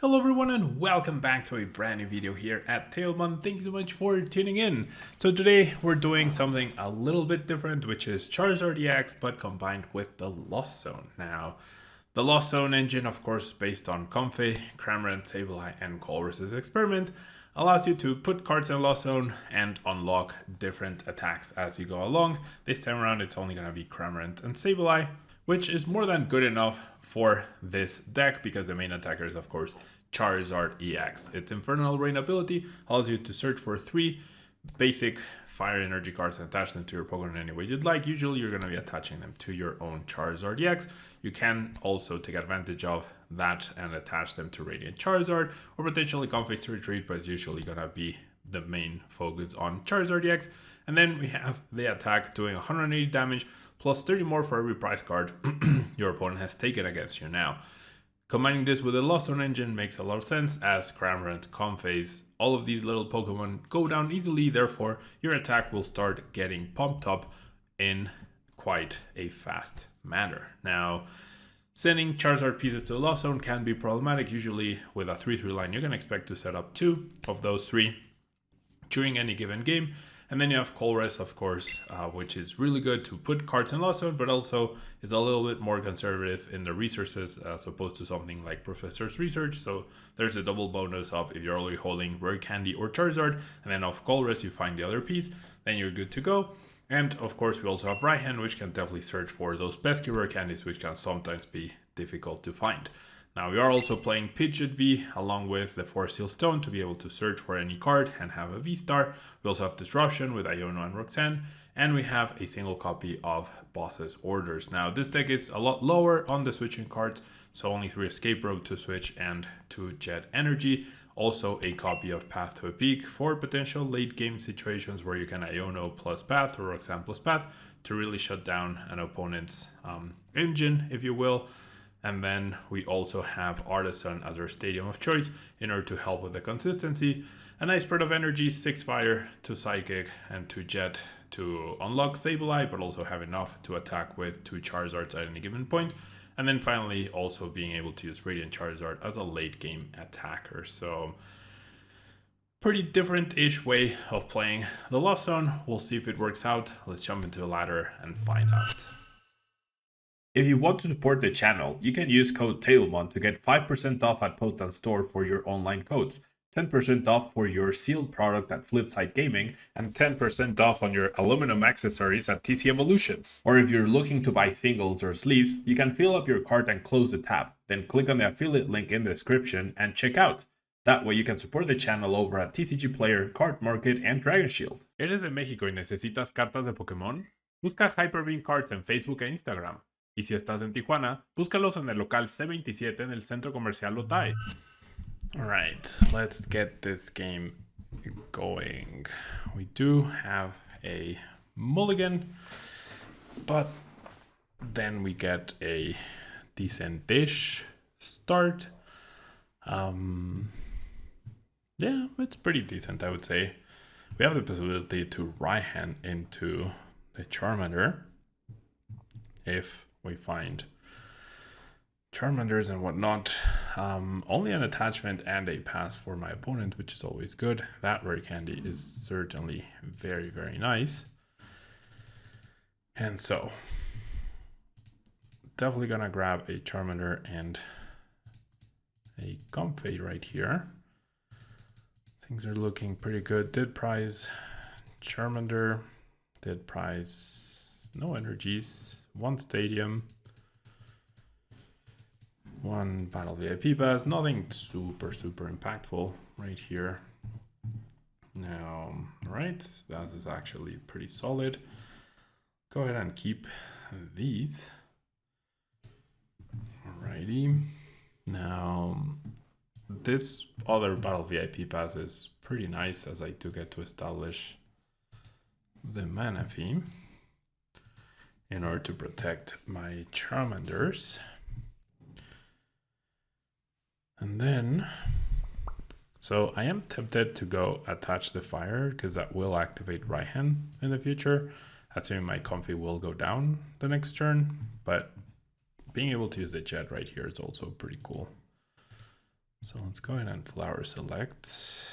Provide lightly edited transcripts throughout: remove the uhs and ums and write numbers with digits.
Hello everyone and welcome back to a brand new video here at Tablemon. Thank you so much for tuning in. So today we're doing something a little bit different, which is Charizard EX but combined with the Lost Zone. Now, the Lost Zone engine, of course, based on Comfey, Cramorant, Sableye, and Colress's experiment, allows you to put cards in Lost Zone and unlock different attacks as you go along. This time around it's only going to be Cramorant and Sableye, which is more than good enough for this deck because the main attacker is, of course, Charizard EX. Its Infernal Rain ability allows you to search for 3 basic fire energy cards and attach them to your Pokemon any way you'd like. Usually you're going to be attaching them to your own Charizard EX. You can also take advantage of that and attach them to Radiant Charizard or potentially Conflicts to Retreat, but it's usually going to be the main focus on Charizard EX. And then we have the attack doing 180 damage plus 30 more for every prize card your opponent has taken against you. Now, combining this with the Lost Zone engine makes a lot of sense as Cramorant, Comfey, all of these little Pokemon go down easily, therefore your attack will start getting pumped up in quite a fast manner. Now, sending Charizard pieces to the Lost Zone can be problematic. Usually with a 3-3 line, you're going to expect to set up 2 of those 3 during any given game. And then you have Colress, of course, which is really good to put cards in Lost Zone, but also is a little bit more conservative in the resources as opposed to something like Professor's Research. So there's a double bonus of if you're already holding Rare Candy or Charizard, and then of Colress you find the other piece, then you're good to go. And of course we also have Raihan, which can definitely search for those pesky Rare Candies, which can sometimes be difficult to find. Now we are also playing Pidgeot V along with the Forest Seal Stone to be able to search for any card and have a V-Star. We also have Disruption with Iono and Roxanne, and we have a single copy of Boss's Orders. Now this deck is a lot lower on the switching cards, so only 3 Escape Rope to switch and 2 Jet Energy. Also a copy of Path to a Peak for potential late game situations where you can Iono plus Path or Roxanne plus Path to really shut down an opponent's engine, if you will. And then we also have Artisan as our stadium of choice in order to help with the consistency. A nice spread of energy, 6 Fire, 2 Psychic, and 2 Jet to unlock Sableye, but also have enough to attack with 2 Charizards at any given point. And then finally also being able to use Radiant Charizard as a late game attacker. So pretty different-ish way of playing the Lost Zone. We'll see if it works out. Let's jump into the ladder and find out. If you want to support the channel, you can use code Tablemon to get 5% off at Potent Store for your online codes, 10% off for your sealed product at Flipside Gaming, and 10% off on your aluminum accessories at TC Evolutions. Or if you're looking to buy singles or sleeves, you can fill up your cart and close the tab, then click on the affiliate link in the description and check out. That way you can support the channel over at TCG Player, Card Market, and Dragon Shield. ¿Eres de México y necesitas cartas de Pokémon? Busca Hyperbeam Cards en Facebook e Instagram. Y si estás en Tijuana, búscalos en el local C27 en el Centro Comercial Otay. Alright, let's get this game going. We do have a mulligan, but then we get a decent-ish start. Yeah, it's pretty decent, I would say. We have the possibility to Raihan into the Charmander if we find Charmanders and whatnot. Only an attachment and a pass for my opponent, which is always good. That Rare Candy is certainly very, very nice. And so, definitely gonna grab a Charmander and a Comfey right here. Things are looking pretty good. Did prize Charmander, did prize no energies. 1 stadium, 1 battle VIP pass, nothing super impactful right here. Now, right, that is actually pretty solid. Go ahead and keep these. Alrighty. Now, this other battle VIP pass is pretty nice as I do get to establish the mana fee in order to protect my Charmanders. And then, so I am tempted to go attach the fire because that will activate Raihan in the future, assuming my Comfey will go down the next turn, but being able to use the Jet right here is also pretty cool. So let's go ahead and flower select.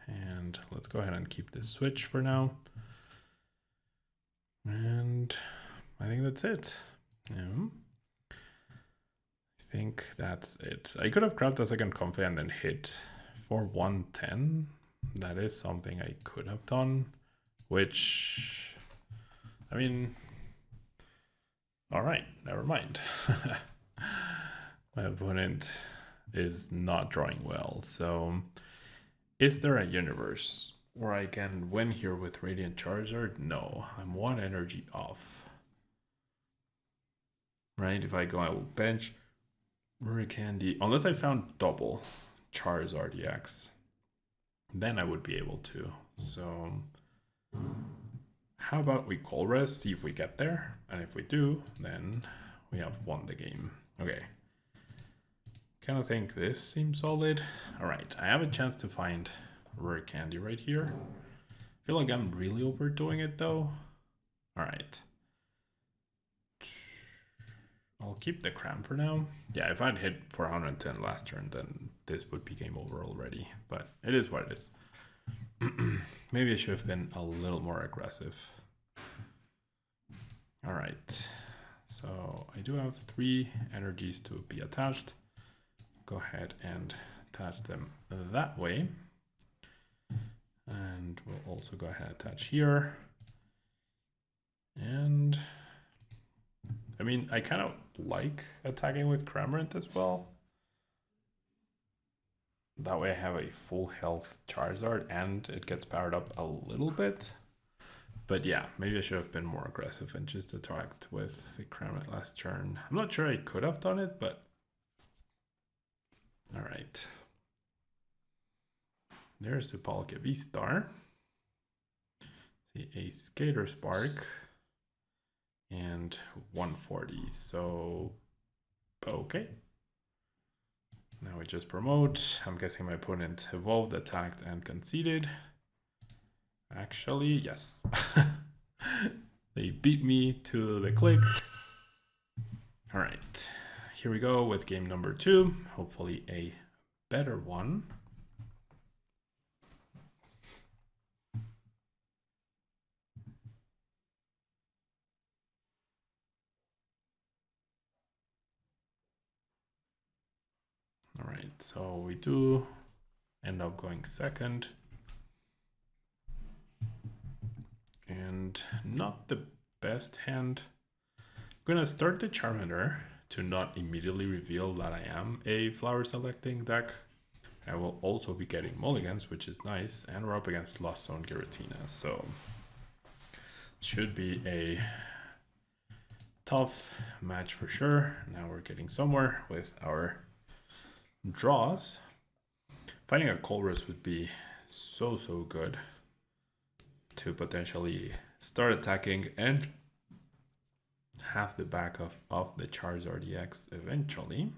And let's go ahead and keep this switch for now. And I think that's it. Yeah. I think that's it. I could have grabbed a second Comfey and then hit for 110. That is something I could have done, which, I mean, all right, never mind. My opponent is not drawing well. So is there a universe where I can win here with Radiant Charizard? No, I'm one energy off. Right, if I go, I will bench Candy, unless I found double Charizard EX, then I would be able to. So how about we call res, see if we get there, and if we do, then we have won the game. Okay, kind of think this seems solid. All right, I have a chance to find rare candy right here. I feel like I'm really overdoing it though. All right, I'll keep the cram for now. Yeah, if I'd hit for 110 last turn, then this would be game over already. But it is what it is. Maybe I should have been a little more aggressive. All right. So I do have 3 energies to be attached. Go ahead and attach them that way. And we'll also go ahead and attach here. And I mean, I kind of like attacking with Cramorant as well. That way I have a full health Charizard and it gets powered up a little bit. But yeah, maybe I should have been more aggressive and just attacked with the Cramorant last turn. I'm not sure I could have done it, but all right. There's the Palkia V-Star. See, a Skater Spark. And 140, so okay. Now we just promote. I'm guessing my opponent evolved, attacked, and conceded. Actually, yes. They beat me to the click. All right, here we go with game number 2. Hopefully a better one. All right, so we do end up going second. And not the best hand. I'm gonna start the Charmander to not immediately reveal that I am a flower selecting deck. I will also be getting mulligans, which is nice, and we're up against Lost Zone Giratina, so should be a tough match for sure. Now we're getting somewhere with our draws. Finding a Colress would be so good to potentially start attacking and have the backup of the Charizard EX eventually.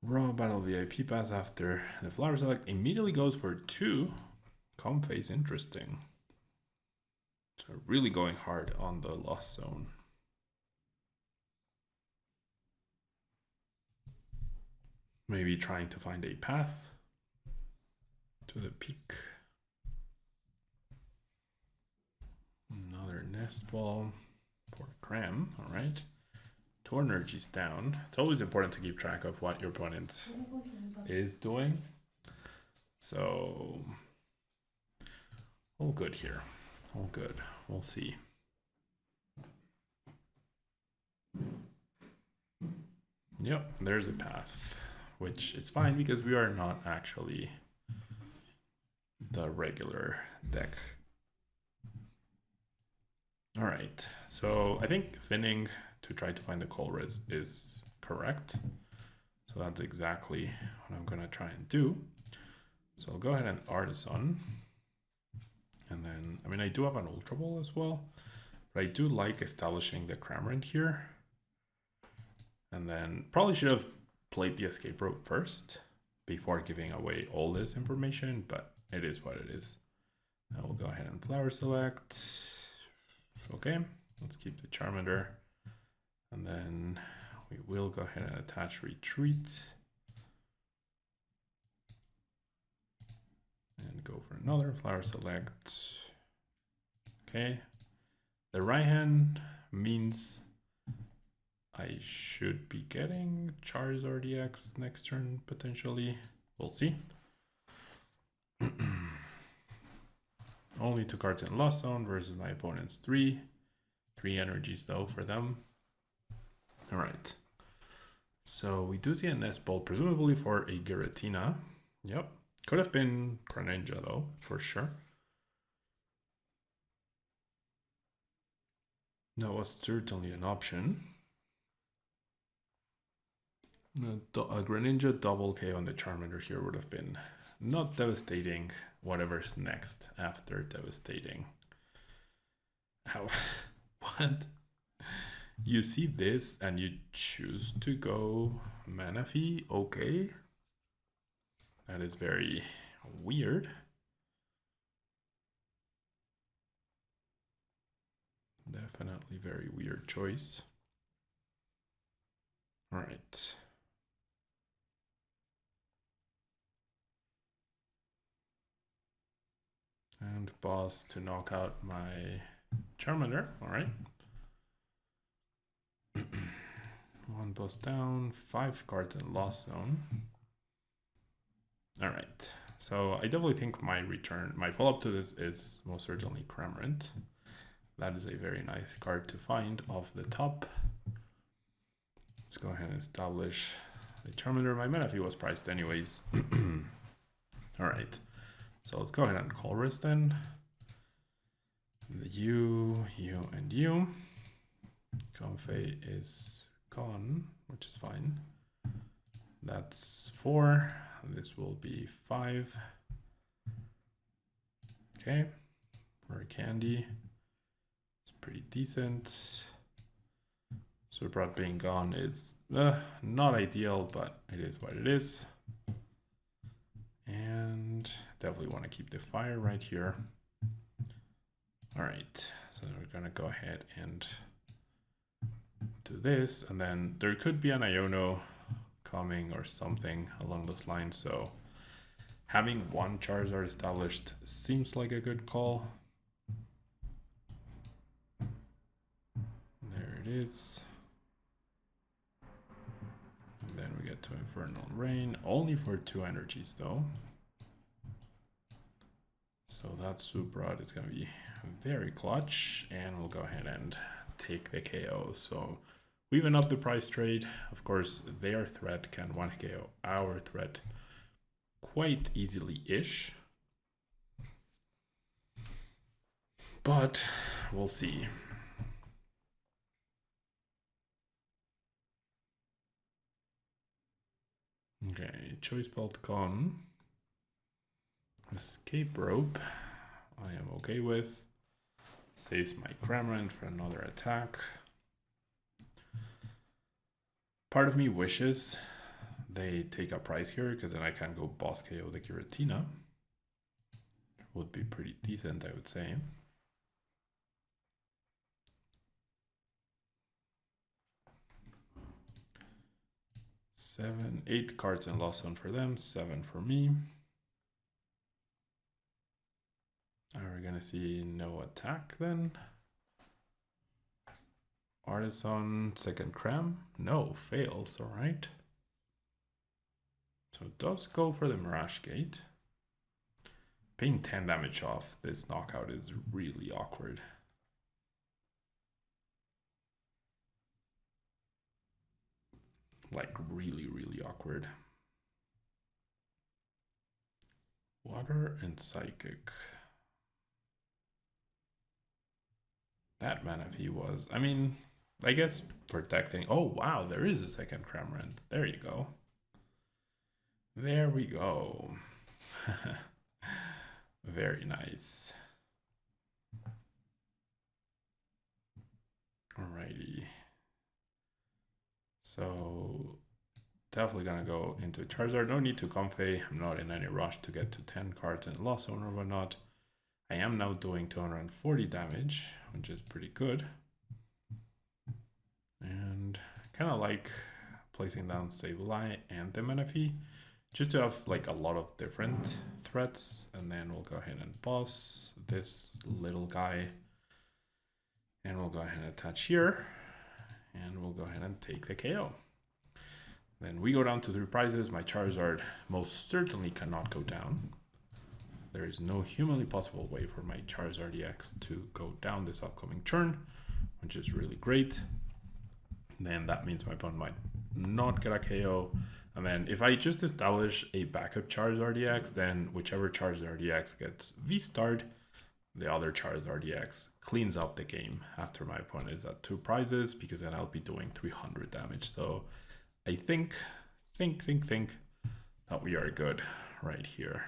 Raw Battle VIP pass after the Flower Select immediately goes for 2. Comfey's interesting. So really going hard on the Lost Zone. Maybe trying to find a path to the peak. Another nest ball for Cram. All right. 2 energies down. It's always important to keep track of what your opponent is doing. So, all good here. All good. We'll see. Yep, there's a path, which is fine because we are not actually the regular deck. All right, so I think thinning to try to find the Colress is correct. So that's exactly what I'm gonna try and do. So I'll go ahead and Artisan. And then, I mean, I do have an Ultra Ball as well, but I do like establishing the Cramorant here. And then probably should have played the Escape Rope first before giving away all this information, but it is what it is. Now we'll go ahead and Flower Select. Okay, let's keep the Charmander. And then we will go ahead and attach retreat. And go for another flower select. Okay. The right hand means I should be getting Charizard EX next turn, potentially. We'll see. Only 2 cards in Lost Zone versus my opponent's 3. 3 energies though for them. Alright. So we do see a Nest Ball, presumably for a Giratina. Yep. Could have been Greninja though, for sure. That was certainly an option. A Greninja double K on the Charmander here would have been not devastating. Whatever's next after devastating. How? What? You see this and you choose to go Manaphy? Okay. That is very weird. Definitely very weird choice. All right. And boss to knock out my Charmander. All right. 1 boss down, 5 cards in Lost Zone. All right. So I definitely think my follow-up to this is most certainly Cramorant. That is a very nice card to find off the top. Let's go ahead and establish the Charmander. My Manaphy was priced anyways. All right. So let's go ahead and call risk then. The U, and U. Comfey is gone, which is fine. That's 4. This will be 5. Okay. For a Candy. It's pretty decent. Surprise being gone is not ideal, but it is what it is. And definitely want to keep the fire right here. All right, so we're gonna go ahead and do this, and then there could be an Iono coming or something along those lines. So having 1 Charizard established seems like a good call. There it is. And then we get to Infernal Rain, only for 2 energies though. So that Subrod is going to be very clutch, and we'll go ahead and take the KO. So we even up the price trade. Of course, their threat can 1 KO our threat quite easily-ish. But we'll see. Okay, Choice Belt gone. Escape Rope, I am okay with. Saves my Cramorant for another attack. Part of me wishes they take a price here, because then I can go boss KO the Giratina. Would be pretty decent, I would say. Seven, 8 cards in Lost Zone for them, 7 for me. Are we gonna see no attack then? Artisan, second Cram? No, fails, alright. So it does go for the Mirage Gate. Paying 10 damage off this knockout is really awkward. Like really, really awkward. Water and Psychic. That Manaphy was, I mean, I guess protecting. Oh, wow, there is a second Cramorant. There you go. There we go. Very nice. Alrighty. So definitely gonna go into Charizard. No need to Comfey. I'm not in any rush to get to 10 cards in Lost Zone or whatnot. I am now doing 240 damage, which is pretty good. And kind of like placing down Sableye and the Manaphy, just to have like a lot of different threats. And then we'll go ahead and boss this little guy, and we'll go ahead and attach here, and we'll go ahead and take the KO. Then we go down to 3 prizes. My Charizard most certainly cannot go down. There is no humanly possible way for my Charizard EX to go down this upcoming turn, which is really great. Then that means my opponent might not get a KO. And then if I just establish a backup Charizard EX, then whichever Charizard EX gets V-starred, the other Charizard EX cleans up the game after my opponent is at 2 prizes, because then I'll be doing 300 damage. So I think that we are good right here.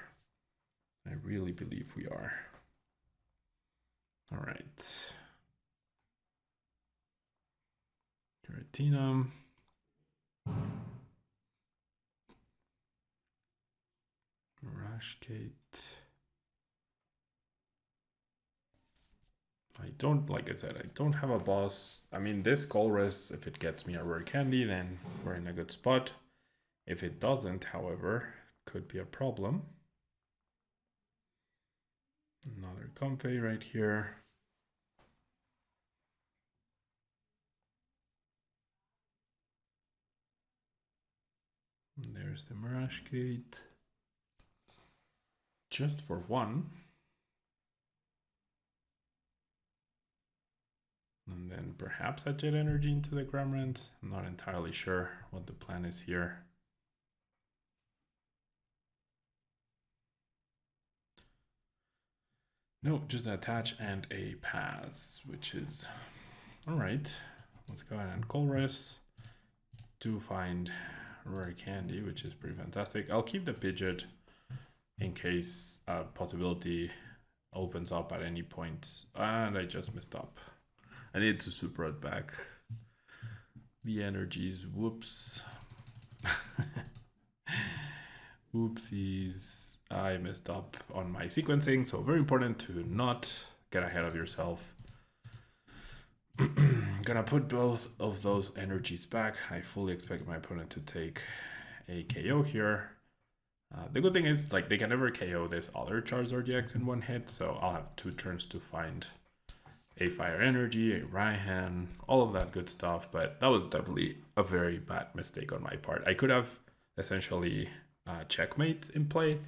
I really believe we are. All right. Giratina. Mirage Gate. I don't, like I said, I don't have a boss. I mean, this Colress, if it gets me a rare candy, then we're in a good spot. If it doesn't, however, could be a problem. Another Comfey right here. And there's the Mirage Gate. Just for 1. And then perhaps a Jet Energy into the Gramrant. I'm not entirely sure what the plan is here. No, just an attach and a pass, which is all right. Let's go ahead and Colress to find rare candy, which is pretty fantastic. I'll keep the Pidgeot in case a possibility opens up at any point. And I just messed up. I need to super it back the energies. Whoops. Oopsies. I messed up on my sequencing, so very important to not get ahead of yourself. Gonna put both of those energies back. I fully expect my opponent to take a KO here. The good thing is, like, they can never KO this other Charizard EX in 1 hit, so I'll have 2 turns to find a Fire Energy, a Raihan, all of that good stuff. But that was definitely a very bad mistake on my part. I could have essentially checkmate in play,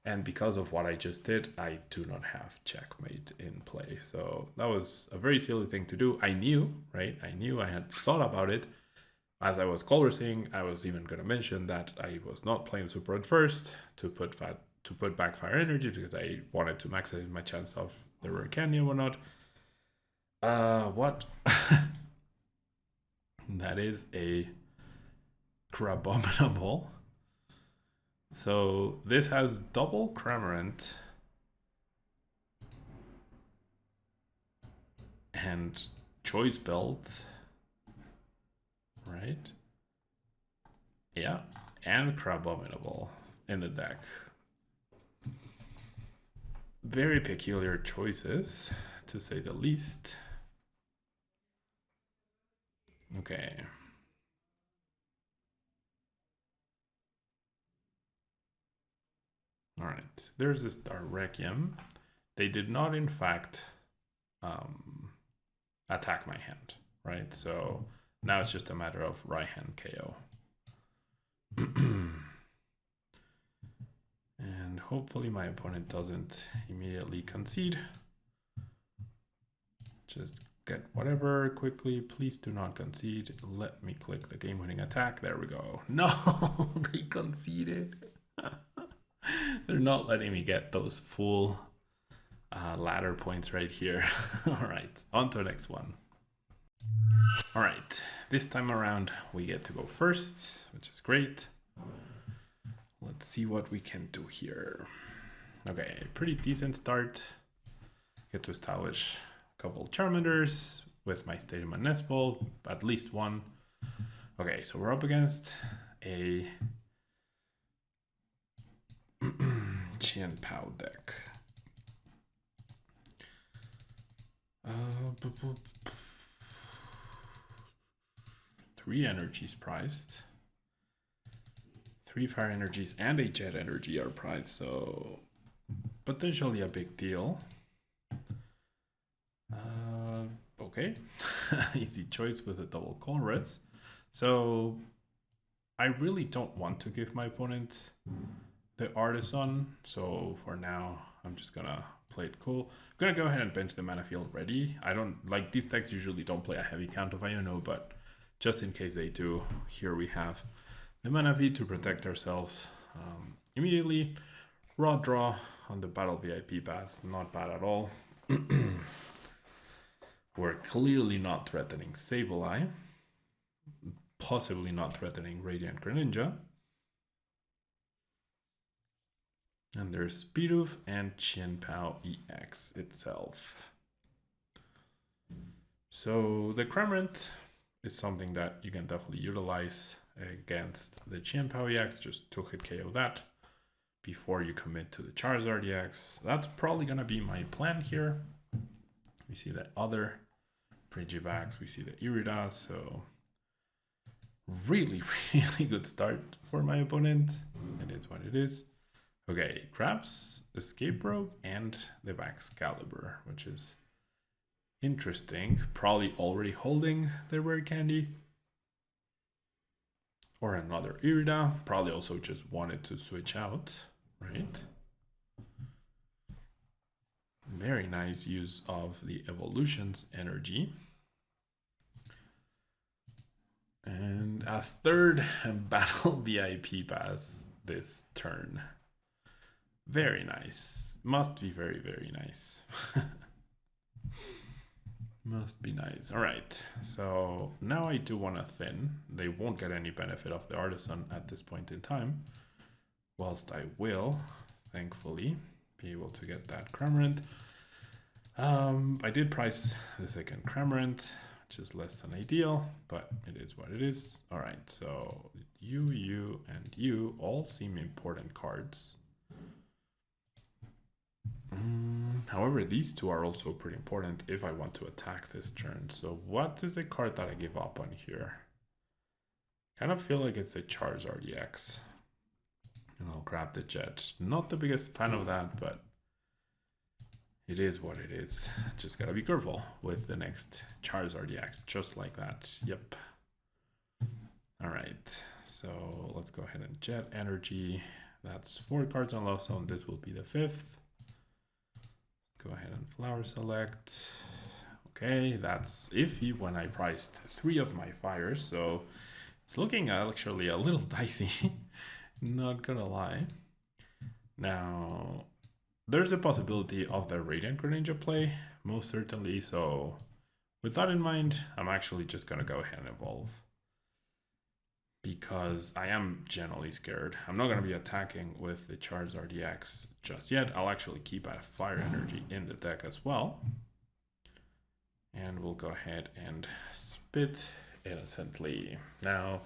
and because of what I just did, I do not have checkmate in play. So that was a very silly thing to do. I knew, right? I knew, I had thought about it. As I was Colressing, I was even going to mention that I was not playing Super at first to put back Fire Energy, because I wanted to maximize my chance of the rare candy and whatnot. What? That is a Crabominable. So this has double Cramorant and Choice Belt, right? Yeah, and Crabominable in the deck. Very peculiar choices, to say the least. Okay. All right, there's this Darrekium. They did not, in fact, attack my hand, right? So now it's just a matter of Raihan KO. And hopefully my opponent doesn't immediately concede. Just get whatever quickly. Please do not concede. Let me click the game-winning attack. There we go. No, they conceded. They're not letting me get those full ladder points right here. All right, on to the next one. All right, this time around we get to go first, which is great. Let's see what we can do here. Okay, pretty decent start. Get to establish a couple Charmanders with my Stadium and Nest Ball, at least one. Okay, so we're up against a Chien-Pao deck. 3 energies priced. 3 fire energies and a jet energy are prized, so potentially a big deal. Okay, easy choice with a double Colress. So I really don't want to give my opponent the Artisan, so for now I'm just gonna play it cool. I'm gonna go ahead and bench the mana field ready. I don't like these decks usually don't play a heavy count of Iono, but just in case they do, here we have the mana feed to protect ourselves immediately. Raw draw on the Battle VIP pass, not bad at all. We're clearly not threatening Sableye, possibly not threatening Radiant Greninja. And there's Bidoof and Chien-Pao EX itself. So the Cramorant is something that you can definitely utilize against the Chien-Pao EX, just 2-hit KO that before you commit to the Charizard EX. That's probably gonna be my plan here. We see the other Frigibax, we see the Irida, so really good start for my opponent. It is what it is. Okay, Krabs, Escape Rope, and the Excalibur, which is interesting. Probably already holding the rare candy. Or another Irida. Probably also just wanted to switch out, right? Very nice use of the Evolutions energy. And a third Battle VIP pass this turn. Very nice. Must be very, very nice. Must be nice. All right. So now I do want to thin. They won't get any benefit of the Artisan at this point in time. Whilst I will, thankfully, be able to get that Cramorant. I did price the second Cramorant, which is less than ideal, but it is what it is. All right. So you, and you all seem important cards. However, these two are also pretty important if I want to attack this turn. So what is the card that I give up on here? Kind of feel like it's a Charizard EX. And I'll grab the Jet. Not the biggest fan of that, but it is what it is. Just gotta be careful with the next Charizard EX, just like that. Yep. All right, so let's go ahead and Jet Energy. That's 4 cards on Lost Zone. This will be the 5th. Go ahead and Flower Select. Okay, that's iffy when I priced 3 of my fires, so it's looking actually a little dicey, not gonna lie. Now, there's a possibility of the Radiant Greninja play, most certainly, so with that in mind, I'm actually just gonna go ahead and evolve. Because I am generally scared. I'm not going to be attacking with the Charizard EX just yet. I'll actually keep a Fire Energy in the deck as well. And we'll go ahead and spit innocently. Now,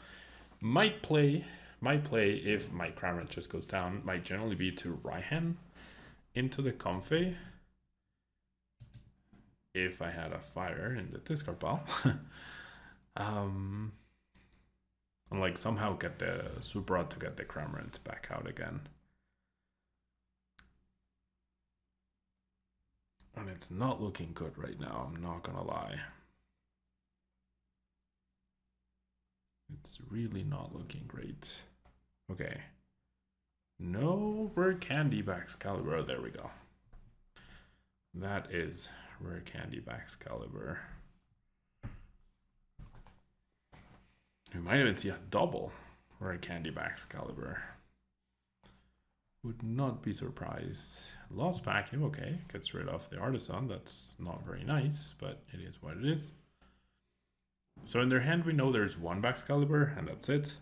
my play if my Cramorant just goes down might generally be to Raihan into the Comfey. If I had a Fire in the discard pile. And like somehow get the Super Rod to get the Cramorant back out again. And it's not looking good right now, I'm not gonna lie. It's really not looking great. Okay. No rare candy Excalibur. Oh, there we go. That is rare candy Excalibur. We might even see a double rare candy Excalibur. Would not be surprised. Lost Vacuum, okay, gets rid of the Artisan. That's not very nice, but it is what it is. So in their hand, we know there's 1 Excalibur, and that's it.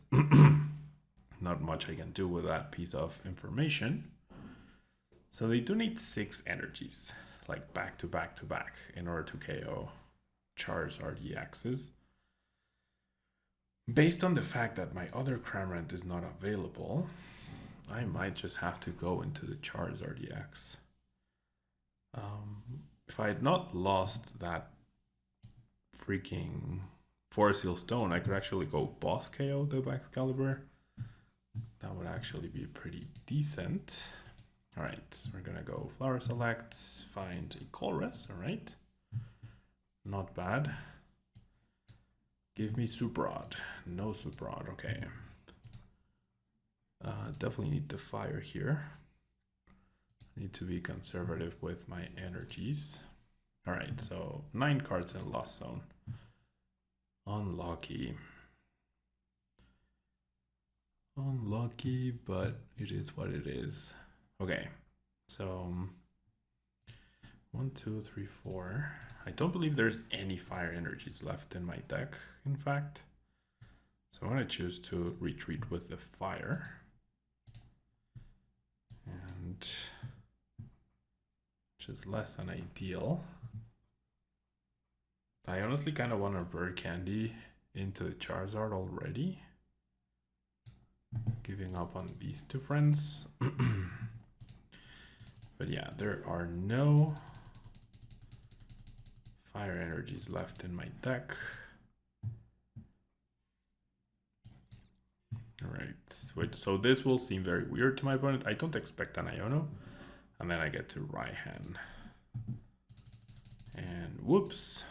Not much I can do with that piece of information. So they do need 6 energies, like back to back to back, in order to KO Charizard EXs. Based on the fact that my other Cramorant is not available, I might just have to go into the Charizard EX. If I had not lost that freaking Forest Seal Stone, I could actually go boss KO the Excalibur. That That would actually be pretty decent. All right, so we're gonna go flower select, find a Colress, all right. Not bad. Give me super odd. No super odd, okay. Definitely need the fire here. Need to be conservative with my energies. All right, so 9 cards in Lost Zone. Unlucky. Unlucky, but it is what it is. Okay, so 1, 2, 3, 4. I don't believe there's any fire energies left in my deck, in fact. So I'm going to choose to retreat with the fire. And which is less than ideal. I honestly kind of want to bird candy into the Charizard already. Giving up on these two friends. But yeah, there are no fire energies left in my deck. Alright, so this will seem very weird to my opponent. I don't expect an Iono. And then I get to Raihan. And whoops.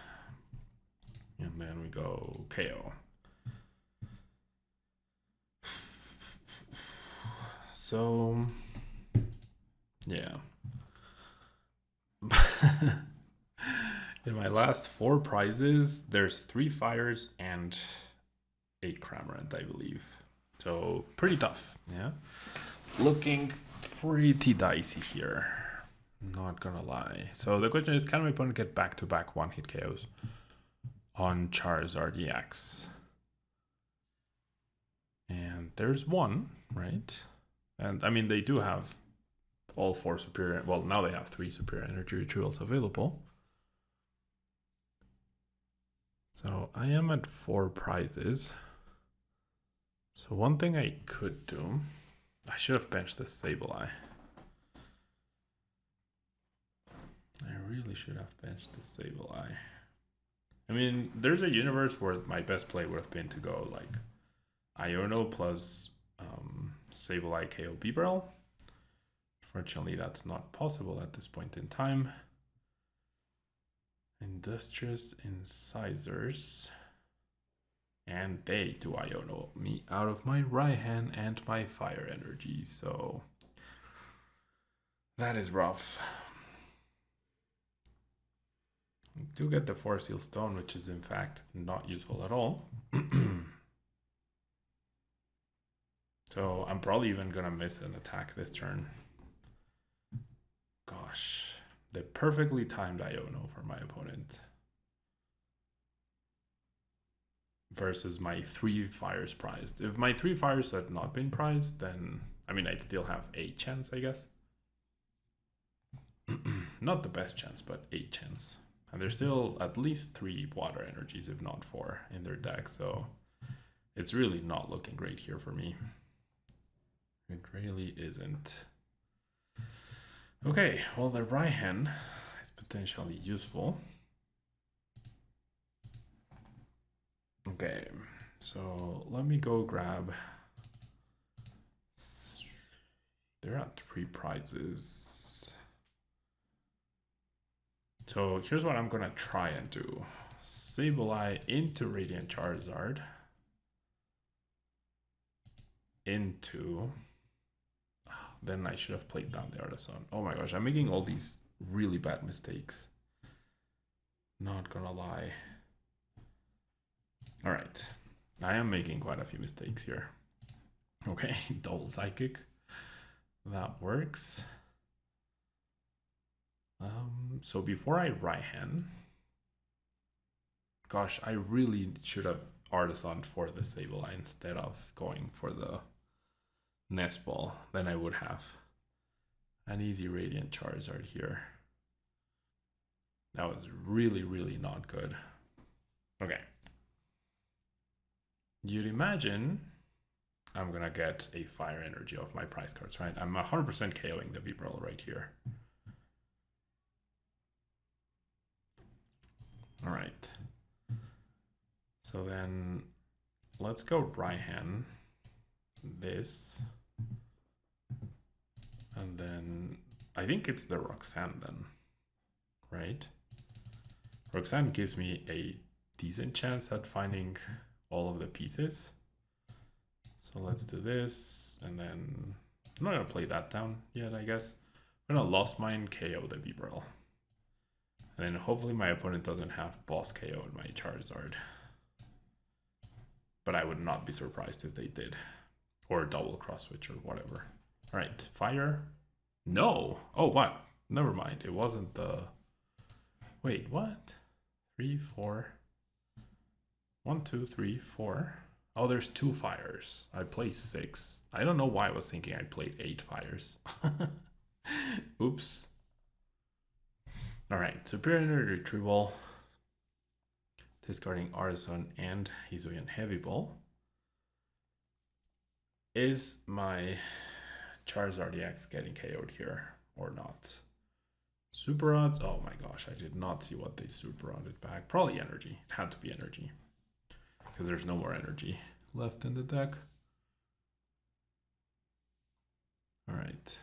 And then we go KO. So, yeah. In my last 4 prizes, there's 3 fires and 8 Cramorant, I believe. So, pretty tough, yeah? Looking pretty dicey here. Not gonna lie. So, the question is, can my opponent get back-to-back one-hit KOs on Charizard EX? And there's one, right? And, I mean, they do have all 4 superior... Well, now they have 3 superior energy retrievals available. So I am at 4 prizes. So one thing I could do, I should have benched this Sableye. I really should have benched this Sableye. I mean, there's a universe where my best play would have been to go like Iono plus Sableye KO Bibarel. Fortunately, that's not possible at this point in time. Industrious Incisors. And they do Iono me out of my Raihan and my fire energy. So that is rough. I do get the Force Seal Stone, which is in fact not useful at all. So I'm probably even gonna miss an attack this turn. Gosh. The perfectly timed Iono for my opponent. Versus my 3 fires prized. If my 3 fires had not been prized, then, I mean, I'd still have a chance, I guess. Not the best chance, but a chance. And there's still at least 3 water energies, if not 4, in their deck, so it's really not looking great here for me. It really isn't. Okay, well, the Raihan is potentially useful. Okay, so let me go grab... There are 3 prizes. So here's what I'm going to try and do. Sableye into Radiant Charizard. Into... Then I should have played down the Artisan. Oh my gosh, I'm making all these really bad mistakes. Not gonna lie. All right, I am making quite a few mistakes here. Okay, double Psychic. That works. So before I Raihan, gosh, I really should have Artisan for the Sableye instead of going for the Nest Ball. Then I would have an easy Radiant Charizard here. That was really, really not good. Okay. You'd imagine I'm gonna get a fire energy off my prize cards, right? I'm 100% KOing the Bibarel right here. All right. So then let's go Raihan this. And then I think it's the Roxanne then, right? Roxanne gives me a decent chance at finding all of the pieces. So let's do this, and then I'm not gonna play that down yet, I guess. I'm gonna Lost Mine, KO the Vibrel. And then hopefully my opponent doesn't have boss KO in my Charizard. But I would not be surprised if they did. Or double cross switch or whatever. Alright, fire. No! Oh, what? Never mind. It wasn't the... Wait, what? 3, 4. 1, 2, 3, 4. Oh, there's 2 fires. I played 6. I don't know why I was thinking I played 8 fires. Oops. Alright, Superior Retrieval. Discarding Artisan and Hisuian Heavy Ball. Is my Charizard EX getting KO'd here or not? Super odds. Oh my gosh, I did not see what they super odded back. Probably energy. It had to be energy. Because there's no more energy left in the deck. Alright.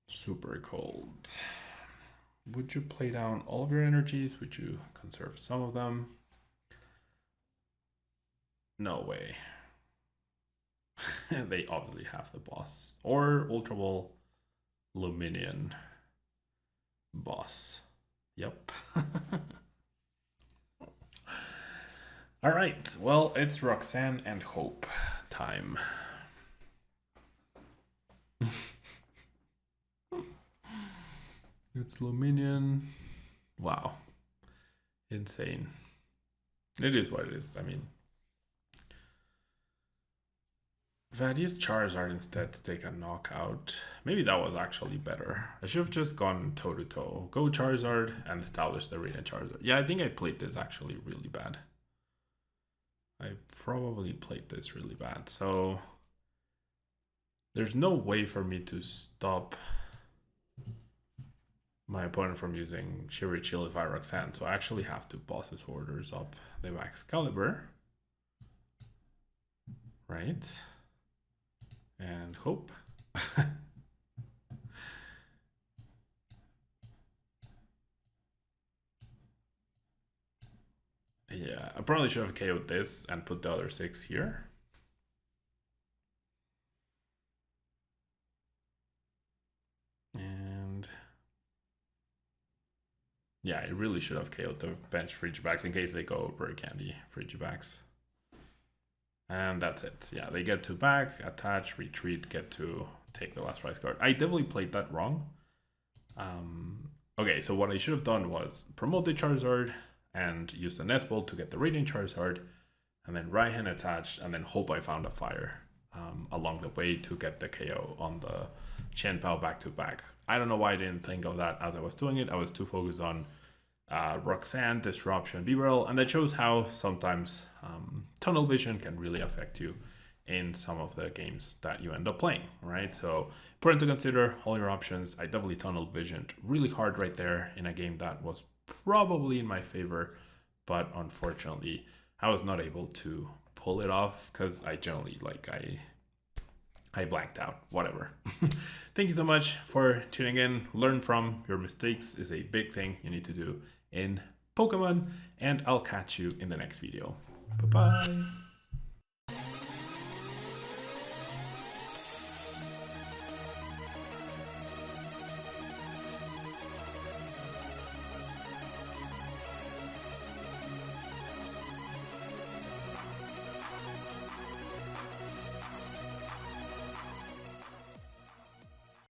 Super cold. Would you play down all of your energies? Would you conserve some of them? No way. They obviously have the boss. Or Ultra Ball Luminion boss. Yep. Alright, well, it's Roxanne and Hope time. It's Luminion. Wow. Insane. It is what it is. I mean, if I had used Charizard instead to take a knockout, maybe that was actually better. I should have just gone toe-to-toe. Go Charizard and establish the Arena Charizard. Yeah, I think I played this actually really bad. I probably played this really bad. So there's no way for me to stop my opponent from using Shivery Chill if I Roxanne. So I actually have to boss his orders up the Excalibur. Right? And hope. Yeah, I probably should have KO'd this and put the other 6 here. And yeah, I really should have KO'd the bench Frigibacks in case they go Bird Candy Frigibacks. And that's it. Yeah, they get to back, attach, retreat, get to take the last prize card. I definitely played that wrong. Okay, so what I should have done was promote the Charizard and use the Nest Ball to get the Radiant Charizard, and then right hand attached, and then hope I found a fire along the way to get the KO on the Chien-Pao back to back. I don't know why I didn't think of that as I was doing it. I was too focused on Roxanne, Disruption, Bibarel, and that shows how sometimes tunnel vision can really affect you in some of the games that you end up playing, right? So important to consider all your options. I definitely tunnel visioned really hard right there in a game that was probably in my favor, but unfortunately I was not able to pull it off because I generally I blanked out, whatever. Thank you so much for tuning in. Learn from your mistakes is a big thing you need to do in Pokemon, and I'll catch you in the next video. Bye-bye.